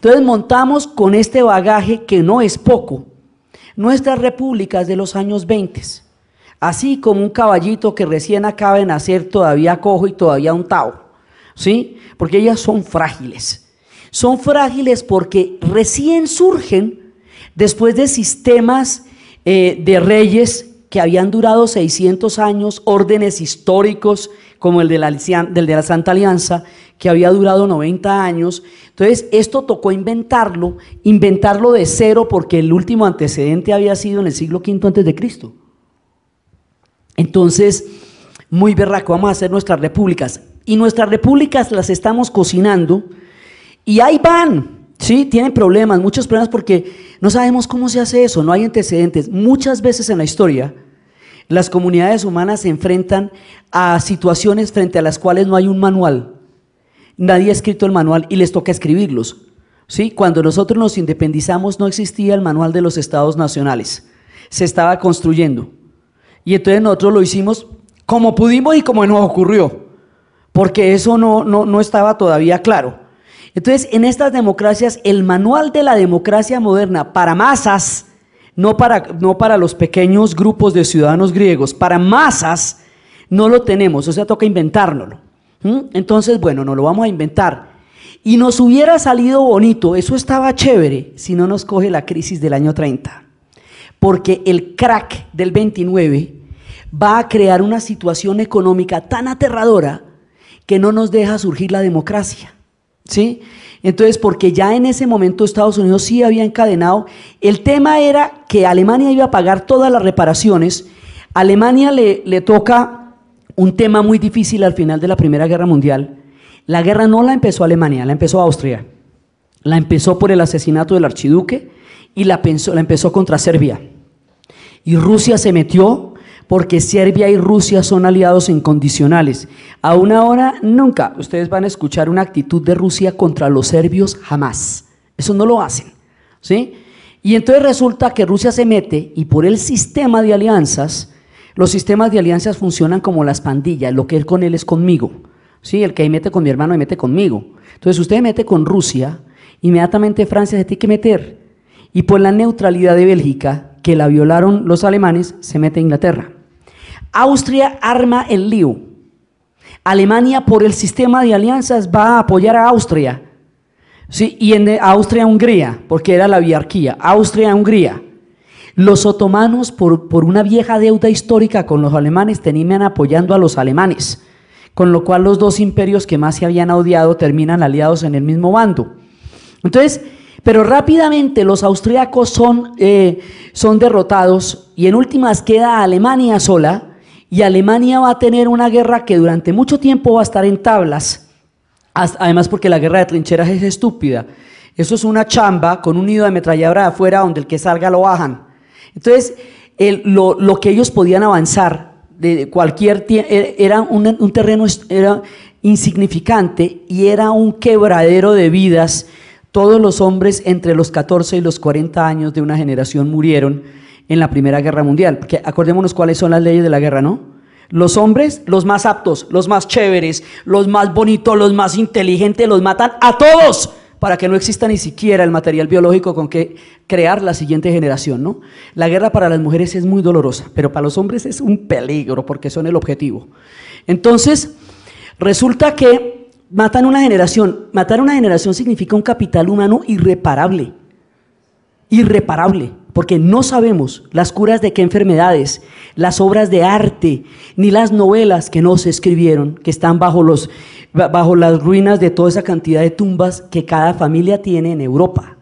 Entonces montamos con este bagaje que no es poco nuestras repúblicas de los años 20, así como un caballito que recién acaba de nacer todavía cojo y todavía untado, ¿sí? Porque ellas son frágiles porque recién surgen después de sistemas de reyes que habían durado 600 años, órdenes históricos como el de la Santa Alianza, que había durado 90 años. Entonces esto tocó inventarlo de cero, porque el último antecedente había sido en el siglo V antes de Cristo. Entonces, muy berraco, vamos a hacer nuestras repúblicas, y nuestras repúblicas las estamos cocinando, y ahí van, ¿sí? Tienen problemas, muchos problemas, porque no sabemos cómo se hace eso, no hay antecedentes. Muchas veces en la historia las comunidades humanas se enfrentan a situaciones frente a las cuales no hay un manual. Nadie ha escrito el manual y les toca escribirlos, ¿sí? Cuando nosotros nos independizamos no existía el manual de los estados nacionales, se estaba construyendo, y entonces nosotros lo hicimos como pudimos y como nos ocurrió, porque eso no estaba todavía claro. Entonces, en estas democracias, el manual de la democracia moderna para masas, no para los pequeños grupos de ciudadanos griegos, para masas no lo tenemos, o sea, toca inventárnoslo. Entonces, bueno, nos lo vamos a inventar. Y nos hubiera salido bonito, eso estaba chévere, si no nos coge la crisis del año 30. Porque el crack del 29 va a crear una situación económica tan aterradora que no nos deja surgir la democracia, ¿sí? Entonces, porque ya en ese momento Estados Unidos sí había encadenado, el tema era que Alemania iba a pagar todas las reparaciones. A Alemania le toca un tema muy difícil al final de la Primera Guerra Mundial. La guerra no la empezó Alemania, la empezó Austria. La empezó por el asesinato del archiduque y la empezó contra Serbia. Y Rusia se metió porque Serbia y Rusia son aliados incondicionales. Aún ahora, nunca ustedes van a escuchar una actitud de Rusia contra los serbios, jamás. Eso no lo hacen, ¿sí? Y entonces resulta que Rusia se mete, y por el sistema de alianzas, los sistemas de alianzas funcionan como las pandillas, lo que es con él es conmigo, ¿sí? El que mete con mi hermano me mete conmigo. Entonces usted mete con Rusia, inmediatamente Francia se tiene que meter, y por la neutralidad de Bélgica, que la violaron los alemanes, se mete Inglaterra. Austria arma el lío. Alemania, por el sistema de alianzas, va a apoyar a Austria, ¿sí? Y en Austria-Hungría, porque era la biarquía, Austria-Hungría. Los otomanos, por una vieja deuda histórica con los alemanes, terminan apoyando a los alemanes, con lo cual los dos imperios que más se habían odiado terminan aliados en el mismo bando. Entonces, pero rápidamente los austríacos son derrotados, y en últimas queda Alemania sola, y Alemania va a tener una guerra que durante mucho tiempo va a estar en tablas, además porque la guerra de trincheras es estúpida. Eso es una chamba con un nido de ametralladora de afuera donde el que salga lo bajan. Entonces, lo que ellos podían avanzar de cualquier era un terreno era insignificante, y era un quebradero de vidas. Todos los hombres entre los 14 y los 40 años de una generación murieron en la Primera Guerra Mundial, porque acordémonos cuáles son las leyes de la guerra, ¿no? Los hombres, los más aptos, los más chéveres, los más bonitos, los más inteligentes, los matan a todos, para que no exista ni siquiera el material biológico con que crear la siguiente generación, ¿no? La guerra para las mujeres es muy dolorosa, pero para los hombres es un peligro, porque son el objetivo. Entonces, resulta que matan una generación. Matar una generación significa un capital humano irreparable, porque no sabemos las curas de qué enfermedades, las obras de arte, ni las novelas que no se escribieron, que están bajo las ruinas de toda esa cantidad de tumbas que cada familia tiene en Europa.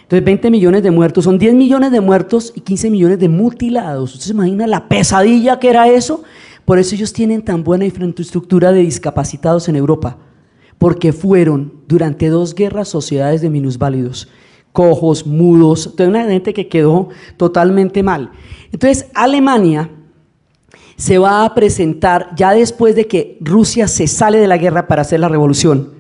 Entonces 20 millones de muertos, son 10 millones de muertos y 15 millones de mutilados. ¿Usted se imagina la pesadilla que era eso? Por eso ellos tienen tan buena infraestructura de discapacitados en Europa, porque fueron durante 2 guerras sociedades de minusválidos, cojos, mudos, toda una gente que quedó totalmente mal. Entonces Alemania se va a presentar ya después de que Rusia se sale de la guerra para hacer la revolución.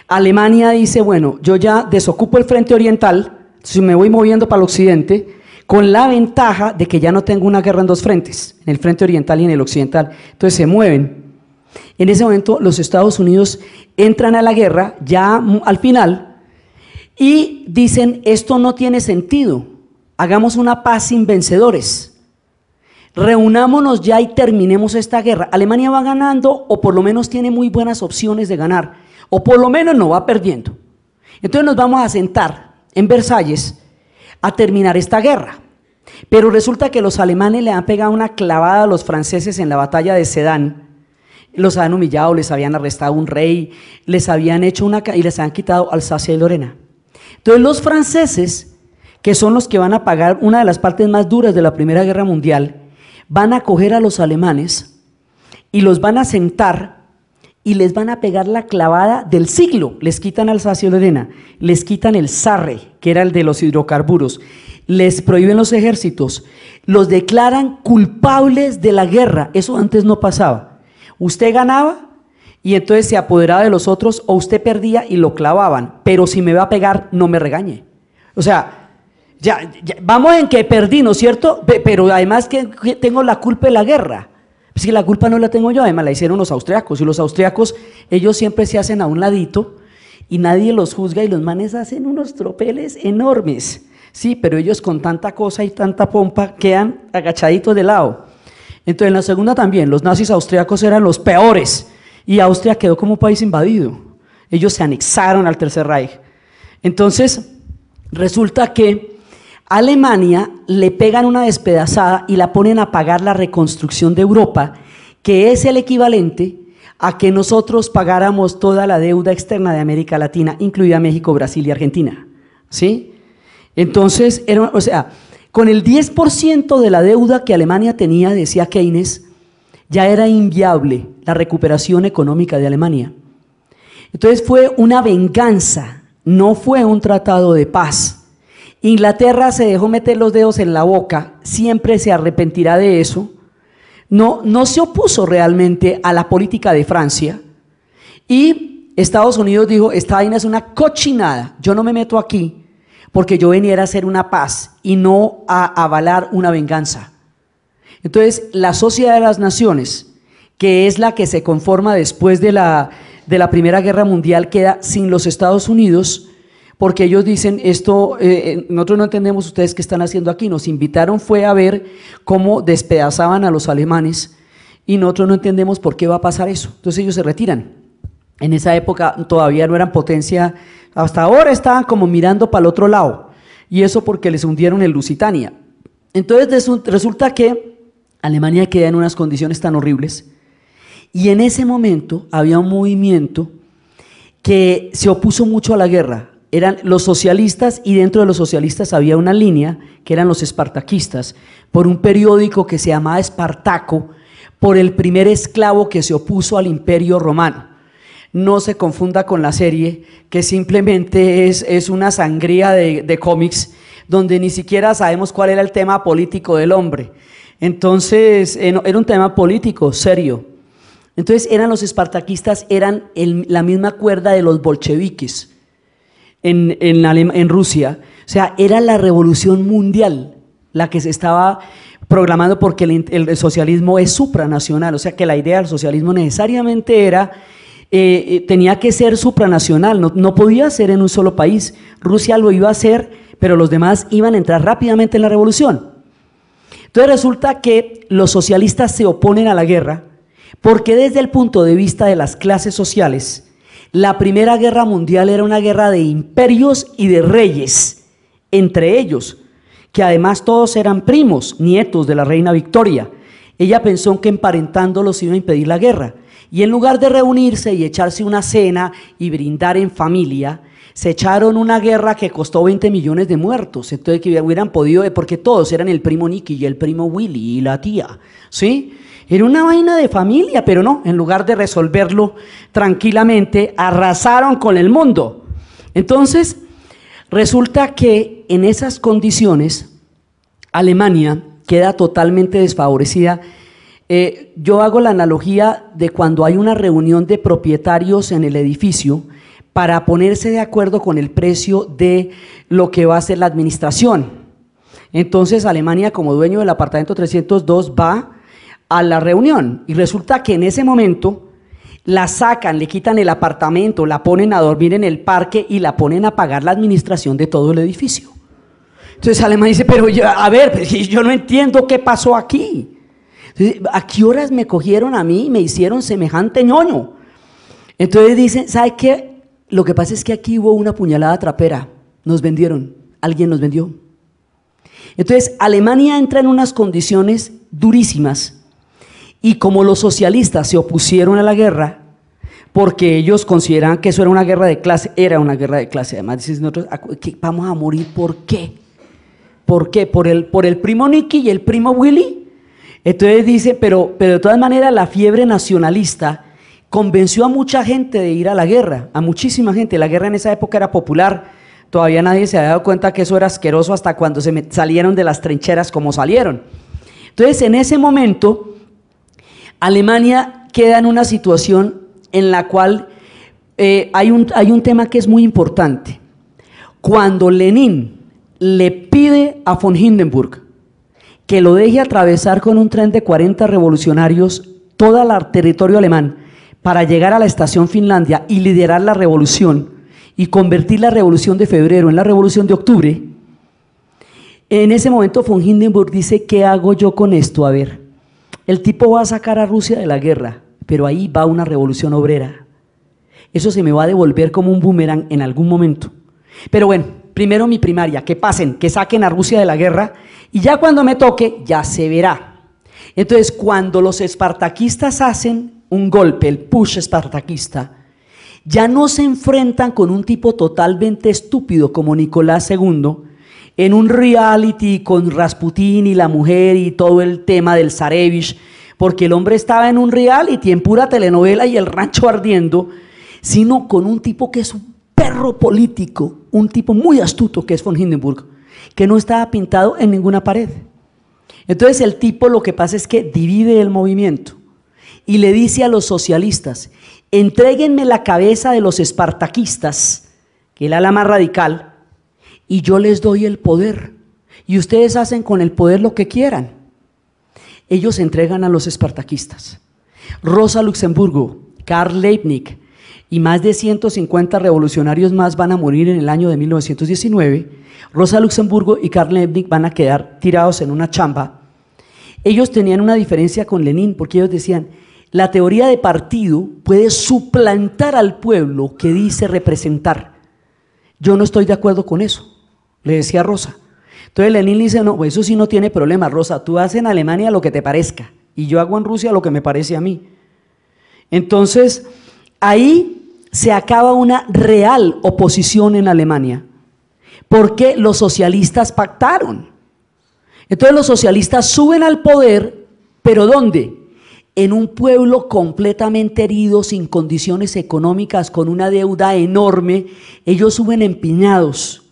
Alemania dice, bueno, yo ya desocupo el frente oriental, si me voy moviendo para el occidente, con la ventaja de que ya no tengo una guerra en 2 frentes, en el frente oriental y en el occidental. Entonces se mueven. En ese momento los Estados Unidos entran a la guerra ya al final, y dicen, esto no tiene sentido, hagamos una paz sin vencedores, reunámonos ya y terminemos esta guerra. Alemania va ganando, o por lo menos tiene muy buenas opciones de ganar, o por lo menos no va perdiendo. Entonces nos vamos a sentar en Versalles a terminar esta guerra. Pero resulta que los alemanes le han pegado una clavada a los franceses en la batalla de Sedan. Los habían humillado, les habían arrestado un rey, les habían hecho y les habían quitado Alsacia y Lorena. Entonces los franceses, que son los que van a pagar una de las partes más duras de la Primera Guerra Mundial, van a coger a los alemanes y los van a sentar y les van a pegar la clavada del siglo. Les quitan Alsacia y Lorena, les quitan el Sarre, que era el de los hidrocarburos, les prohíben los ejércitos, los declaran culpables de la guerra. Eso antes no pasaba. Usted ganaba y entonces se apoderaba de los otros, o usted perdía y lo clavaban, pero si me va a pegar, no me regañe. O sea, ya vamos en que perdí, ¿no es cierto? Pero además que tengo la culpa de la guerra. Si la culpa no la tengo yo, además la hicieron los austriacos, y los austriacos, ellos siempre se hacen a un ladito y nadie los juzga, y los manes hacen unos tropeles enormes, sí, pero ellos con tanta cosa y tanta pompa quedan agachaditos de lado. Entonces en la segunda también, los nazis austriacos eran los peores, y Austria quedó como país invadido, ellos se anexaron al Tercer Reich. Entonces resulta que a Alemania le pegan una despedazada y la ponen a pagar la reconstrucción de Europa, que es el equivalente a que nosotros pagáramos toda la deuda externa de América Latina, incluida México, Brasil y Argentina, ¿sí? Entonces, o sea, con el 10% de la deuda que Alemania tenía, decía Keynes, ya era inviable la recuperación económica de Alemania. Entonces fue una venganza, no fue un tratado de paz. Inglaterra se dejó meter los dedos en la boca, siempre se arrepentirá de eso, no se opuso realmente a la política de Francia, y Estados Unidos dijo, esta vaina es una cochinada, yo no me meto aquí porque yo veniera a hacer una paz y no a avalar una venganza. Entonces la Sociedad de las Naciones, que es la que se conforma después de la Primera Guerra Mundial, queda sin los Estados Unidos, porque ellos dicen, esto, nosotros no entendemos ustedes qué están haciendo aquí, nos invitaron fue a ver cómo despedazaban a los alemanes, y nosotros no entendemos por qué va a pasar eso. Entonces ellos se retiran. En esa época todavía no eran potencia, hasta ahora estaban como mirando para el otro lado, y eso porque les hundieron el Lusitania. Entonces resulta que Alemania queda en unas condiciones tan horribles, y en ese momento había un movimiento que se opuso mucho a la guerra. Eran los socialistas, y dentro de los socialistas había una línea que eran los espartaquistas, por un periódico que se llamaba Espartaco, por el primer esclavo que se opuso al Imperio Romano. No se confunda con la serie, que simplemente es una sangría de cómics, donde ni siquiera sabemos cuál era el tema político del hombre. Entonces era un tema político serio. Entonces eran los espartaquistas, eran la misma cuerda de los bolcheviques en Rusia. O sea, era la revolución mundial la que se estaba programando, porque el socialismo es supranacional. O sea que la idea del socialismo necesariamente era, tenía que ser supranacional, no podía ser en un solo país. Rusia lo iba a hacer, pero los demás iban a entrar rápidamente en la revolución. Entonces resulta que los socialistas se oponen a la guerra, porque desde el punto de vista de las clases sociales, la Primera Guerra Mundial era una guerra de imperios y de reyes, entre ellos, que además todos eran primos, nietos de la reina Victoria. Ella pensó que emparentándolos iba a impedir la guerra, y en lugar de reunirse y echarse una cena y brindar en familia, se echaron una guerra que costó 20 millones de muertos. Entonces que hubieran podido, porque todos eran el primo Nicky y el primo Willy y la tía, ¿sí? Era una vaina de familia, pero no, en lugar de resolverlo tranquilamente, arrasaron con el mundo. Entonces, resulta que en esas condiciones, Alemania queda totalmente desfavorecida. Yo hago la analogía de cuando hay una reunión de propietarios en el edificio para ponerse de acuerdo con el precio de lo que va a ser la administración. Entonces, Alemania, como dueño del apartamento 302, va a la reunión, y resulta que en ese momento La sacan, le quitan el apartamento, la ponen a dormir en el parque y la ponen a pagar la administración de todo el edificio. Entonces Alemania dice, pero a ver, yo no entiendo qué pasó aquí. Entonces, ¿a qué horas me cogieron a mí y me hicieron semejante ñoño? Entonces dicen, ¿sabe qué? Lo que pasa es que aquí hubo una puñalada trapera, nos vendieron, alguien nos vendió. Entonces Alemania entra en unas condiciones durísimas y como los socialistas se opusieron a la guerra, porque ellos consideraban que eso era una guerra de clase, además dicen nosotros, vamos a morir, ¿por qué? ¿Por qué? ¿Por el primo Nicky y el primo Willy? Entonces dice, pero de todas maneras la fiebre nacionalista convenció a mucha gente de ir a la guerra, a muchísima gente. La guerra en esa época era popular, todavía nadie se había dado cuenta que eso era asqueroso hasta cuando salieron de las trincheras como salieron. Entonces en ese momento Alemania queda en una situación en la cual hay un tema que es muy importante. Cuando Lenin le pide a von Hindenburg que lo deje atravesar con un tren de 40 revolucionarios todo el territorio alemán para llegar a la estación Finlandia y liderar la revolución y convertir la revolución de febrero en la revolución de octubre, en ese momento von Hindenburg dice, ¿qué hago yo con esto? A ver, el tipo va a sacar a Rusia de la guerra, pero ahí va una revolución obrera. Eso se me va a devolver como un boomerang en algún momento. Pero bueno, primero mi primaria, que pasen, que saquen a Rusia de la guerra y ya cuando me toque, ya se verá. Entonces, cuando los espartaquistas hacen un golpe, el push espartaquista, ya no se enfrentan con un tipo totalmente estúpido como Nicolás II, en un reality con Rasputín y la mujer y todo el tema del Zarevich, porque el hombre estaba en un reality, en pura telenovela y el rancho ardiendo, sino con un tipo que es un perro político, un tipo muy astuto que es von Hindenburg, que no estaba pintado en ninguna pared. Entonces el tipo lo que pasa es que divide el movimiento y le dice a los socialistas, entréguenme la cabeza de los espartaquistas, que era la más radical, y yo les doy el poder, y ustedes hacen con el poder lo que quieran. Ellos entregan a los espartaquistas. Rosa Luxemburgo, Karl Liebknecht y más de 150 revolucionarios más van a morir en el año de 1919. Rosa Luxemburgo y Karl Liebknecht van a quedar tirados en una chamba. Ellos tenían una diferencia con Lenin, porque ellos decían, la teoría de partido puede suplantar al pueblo que dice representar. Yo no estoy de acuerdo con eso, le decía Rosa. Entonces Lenin le dice, no, eso sí no tiene problema, Rosa, tú haces en Alemania lo que te parezca y yo hago en Rusia lo que me parece a mí. Entonces, ahí se acaba una real oposición en Alemania, porque los socialistas pactaron. Entonces los socialistas suben al poder, ¿pero dónde? En un pueblo completamente herido, sin condiciones económicas, con una deuda enorme. Ellos suben empeñados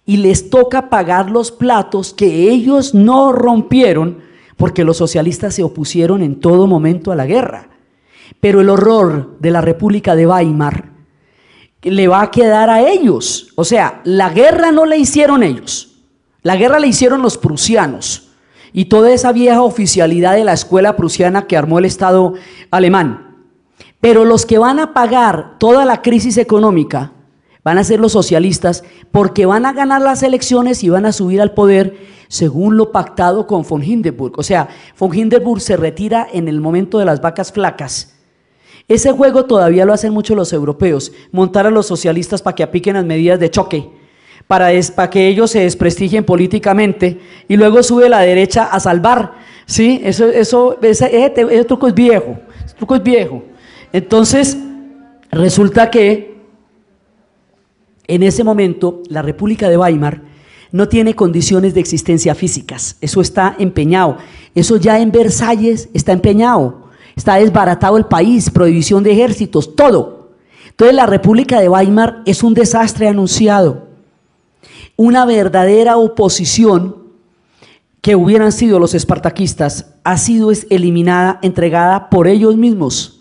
y les toca pagar los platos que ellos no rompieron, porque los socialistas se opusieron en todo momento a la guerra. Pero el horror de la República de Weimar le va a quedar a ellos. O sea, la guerra no la hicieron ellos, la guerra la hicieron los prusianos y toda esa vieja oficialidad de la escuela prusiana que armó el Estado alemán. Pero los que van a pagar toda la crisis económica van a ser los socialistas, porque van a ganar las elecciones y van a subir al poder según lo pactado con von Hindenburg. O sea, von Hindenburg se retira en el momento de las vacas flacas. Ese juego todavía lo hacen mucho los europeos, montar a los socialistas para que apliquen las medidas de choque, para que ellos se desprestigien políticamente, y luego sube la derecha a salvar. ¿Sí? Ese truco es viejo, ese truco es viejo. Entonces, resulta que en ese momento la República de Weimar no tiene condiciones de existencia físicas, eso está empeñado, eso ya en Versalles está empeñado. Está desbaratado el país, prohibición de ejércitos, todo. Entonces la República de Weimar es un desastre anunciado. Una verdadera oposición que hubieran sido los espartaquistas ha sido eliminada, entregada por ellos mismos.